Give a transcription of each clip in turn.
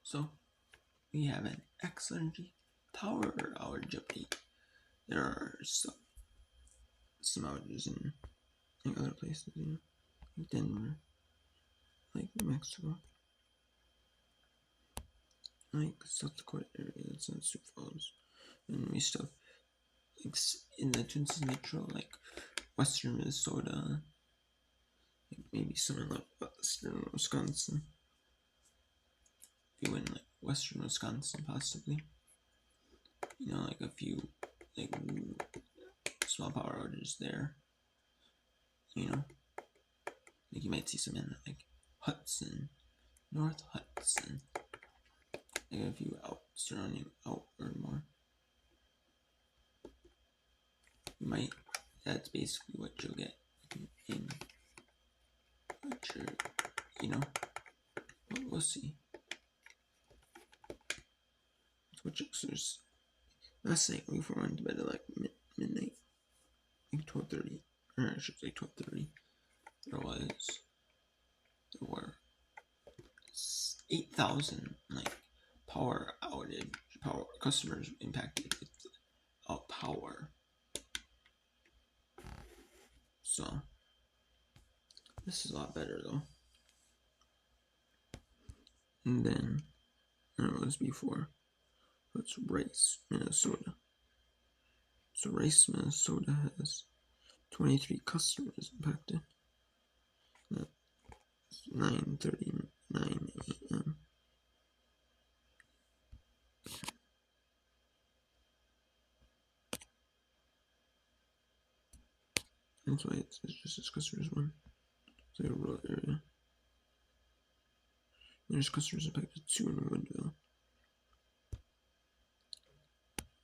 So we have an Xcel energy power outage update. There are some outages in other places, like Denver, like New Mexico, like South Dakota area. That's not Sioux Falls, and we still like in the Twin Cities metro, like western Minnesota, like maybe somewhere like western Wisconsin. If you went like western Wisconsin, possibly, like a few like small power outages there. Like you might see some in like Hudson, North Hudson, like a few surrounding outward more. That's basically what you'll get in but we'll see. Switch last night we went to bed at like midnight, like 12:30, or I should say 12:30. There were 8,000 like power customers impacted without power. So this is a lot better though. And then it was before. Let's Rice, Minnesota. So Rice, Minnesota has 23 customers impacted. That's 9:39 a.m. That's why it's just this customer's one. It's like a rural area. There's customers impacted 2 in Woodville.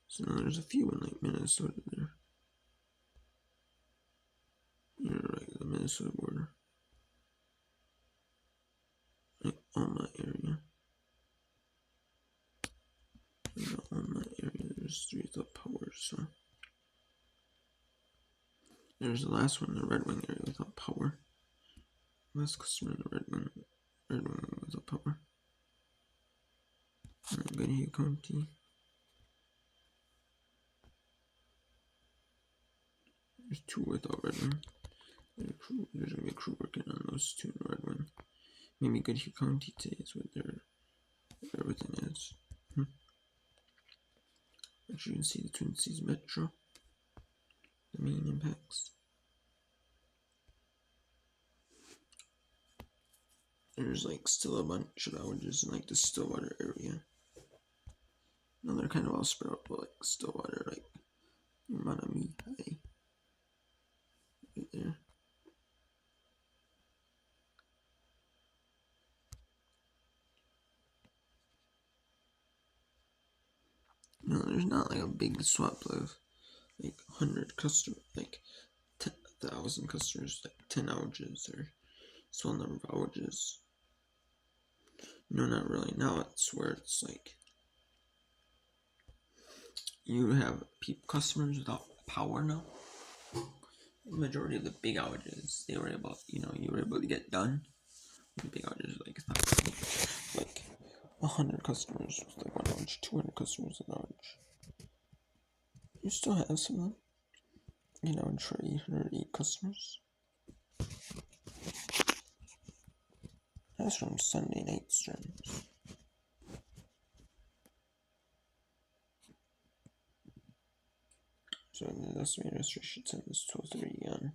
So now there's a few in like Minnesota there. Right, the Minnesota border. Like Alma area. In the Alma area, there's 3 without power, so. There's the last one in the Red Wing area without power. Last customer in the Red Wing without power. And Goodhue County. There's 2 without Red Wing. There's gonna be a crew working on those 2 in Red Wing. Maybe Goodhue County today is what everything is. As you can see, the Twin Cities metro, the main impacts. There's like still a bunch of outages in like the Stillwater area. No, they're kind of all spread out, but like Stillwater, like Manami High, right there. No, there's not like a big swap of like 100 customers, like 10,000 customers, like 10 outages or small number of outages. No, not really. Now it's where it's like you have customers without power now. The majority of the big outages, you were able to get done. The big outages, like 100 customers with like 1 outage, 200 customers with an outage. You still have some of them. And for 808 customers. That's from Sunday night streams. So the estimated restoration time is 12:30 on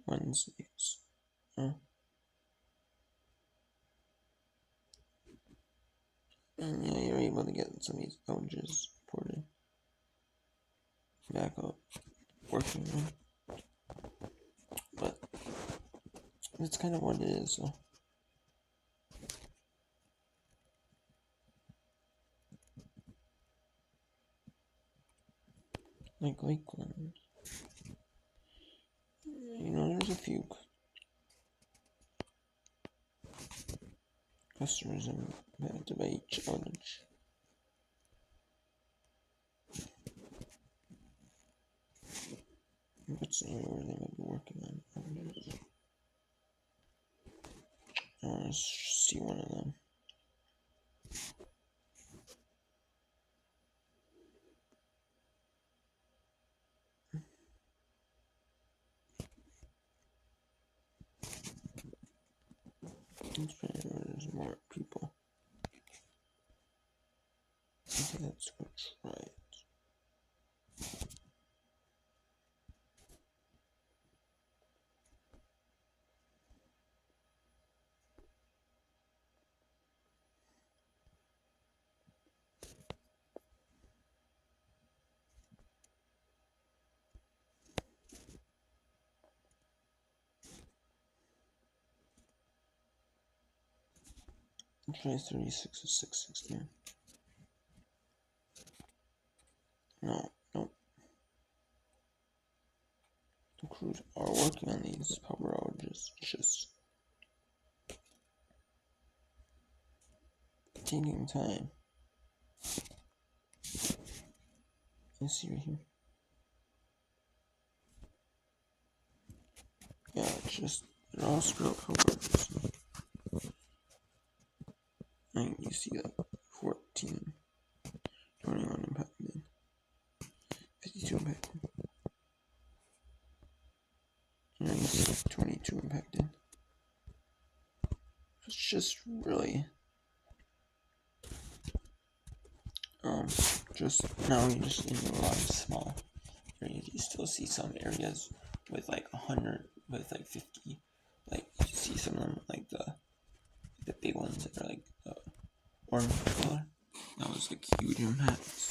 Wednesdays. And yeah, you're able to get some of these outages reported back up working now. But that's kind of what it is, so. Like Lakeland. There's a few customers impacted by each outage. What's the area where they might be working on outages? Let's see one of them. There's more people. Okay, let's go try it. Try 36 or 616. No. The crews are working on these power outages, just taking time. You see right here. Yeah, it's just they're all screwed up power outages. And you see that 14, 21 impacted, 52 impacted, and then you see 22 impacted. It's just really just now you just in a lot of small areas. You still see some areas with like 100, with like 50. Like you see some of them like the big ones that are like orange color. That was like huge impacts.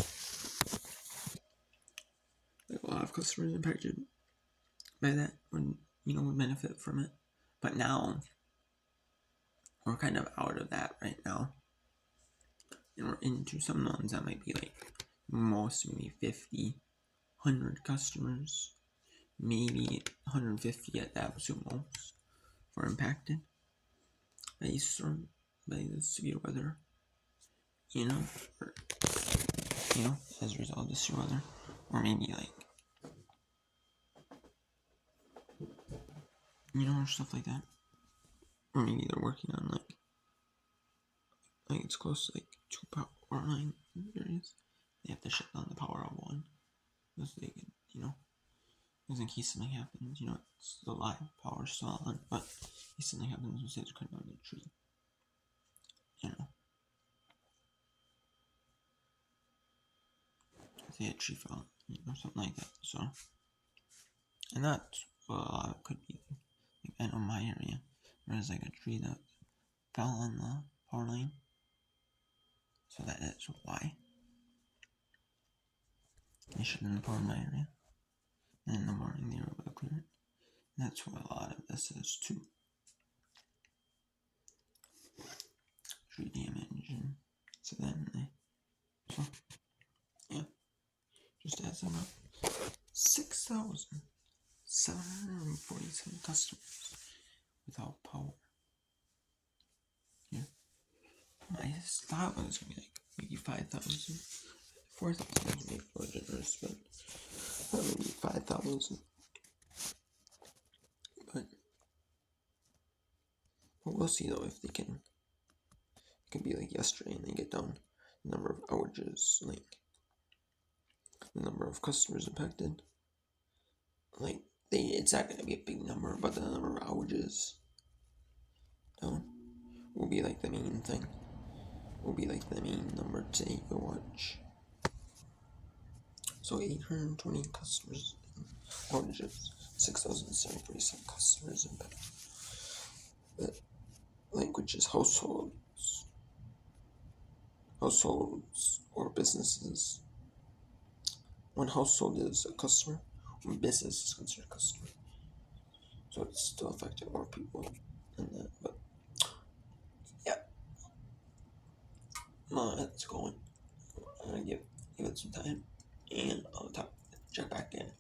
Like a lot of customers impacted by that would benefit from it. But now we're kind of out of that right now. And we're into some ones that might be like maybe 50, 100 customers, maybe 150 at the absolute most were impacted by the storm, by the severe weather, or, as a result of the severe weather, or maybe like, or stuff like that, or maybe they're working on like it's close to like 2 power line areas. They have to shut down the power on one, so they can, because in case something happens, it's the live power still on, but if something happens, we'll say it's cutting down the tree, if they had tree fell, something like that. So, and that's what a lot of it could be. Like, I know my area, there's like a tree that fell on the power line, so that is why they shouldn't power my area. And in the morning, they were able to clear it. And that's what a lot of this is too. Tree damage, and so then just adds them up. 6,747 customers without power. Yeah. I thought it was gonna be like maybe 5,000. 4,000 is maybe more generous, but maybe 5,000. But we'll see though if they can. It can be like yesterday and they get down the number of outages, like the number of customers impacted. Like it's not gonna be a big number, but the number of outages will be like the main thing. Will be like the main number to go watch. So 820 customers outages, 6,747 customers impacted. Which is households or businesses. One household is a customer, one business is considered a customer. So it's still affecting more people than that, but yeah. It's going. I'm gonna give it some time, and I'll check back in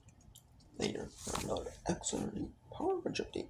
later for another Xcel power outage update.